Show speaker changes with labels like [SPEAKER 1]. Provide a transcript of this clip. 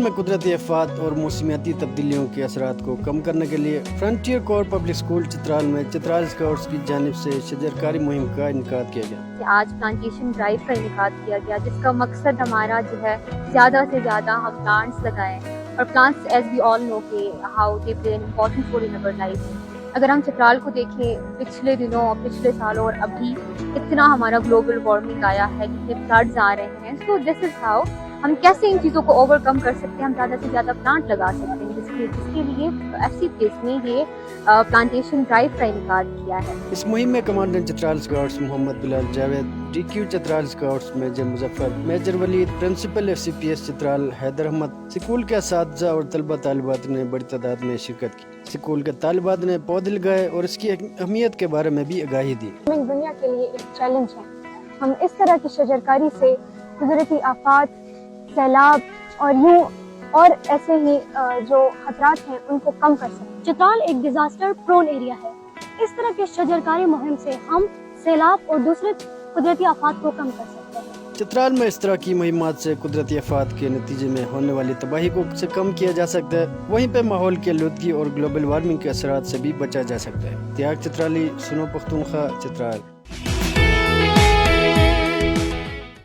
[SPEAKER 1] میں قدرتی آفات اور موسمیاتی تبدیلیوں کے اثرات کو کم کرنے کے لیے فرنٹیئر کور پبلک اسکول چترال میں چترال اسکاؤٹس کی جانب سے شجرکاری مہم کا انعقاد کیا گیا۔
[SPEAKER 2] آج پلانٹیشن ڈرائیو کا انعقاد کیا گیا، جس کا مقصد ہمارا جو ہے زیادہ سے زیادہ ہم پلانٹس لگائیں، اور plants as we all know کہ how they play an important role in our life. اگر ہم چترال کو دیکھیں پچھلے دنوں اور پچھلے سالوں اور ابھی اتنا ہمارا گلوبل وارمنگ آیا ہے، کتنے فلڈز آ رہے ہیں، سو دس از ہاؤ ہم کیسے ان چیزوں کو اوور کم کر سکتے ہیں، ہم زیادہ سے زیادہ پلانٹ لگا سکتے ہیں، جس کے لیے ایف سی پلیس نے یہ پلانٹیشن ڈرائیو کا انعقاد کیا ہے۔
[SPEAKER 1] اس مہم میں commandant Chitral scouts Muhammad Bilal Javed, D Q Chitral scouts major Muzaffar, major Walid, principal F C P S Chitral Haider Ahmed, school کے اساتذہ اور طلبہ طالبات نے بڑی تعداد میں شرکت کی۔ اسکول کے طالبات نے پودے لگائے اور اس کی اہمیت کے بارے میں بھی آگاہی دی۔
[SPEAKER 3] دنیا کے لیے ایک چیلنج ہے، ہم اس طرح کی شجرکاری سے قدرتی آفات، سیلاب اور ایسے ہی جو خطرات ہیں ان کو کم کر سکتے ہیں۔
[SPEAKER 4] چترال ایک ڈیزاسٹر پرون ایریا ہے، اس طرح کے شجرکاری مہم سے ہم سیلاب اور دوسرے قدرتی آفات کو کم کر سکتے ہیں۔
[SPEAKER 1] چترال میں اس طرح کی مہمات سے قدرتی آفات کے نتیجے میں ہونے والی تباہی کو سے کم کیا جا سکتا ہے، وہیں پہ ماحول کی آلودگی اور گلوبل وارمنگ کے اثرات سے بھی بچا جا سکتا ہے۔ تیاگ چترالی، سنو پختونخوا، چترال۔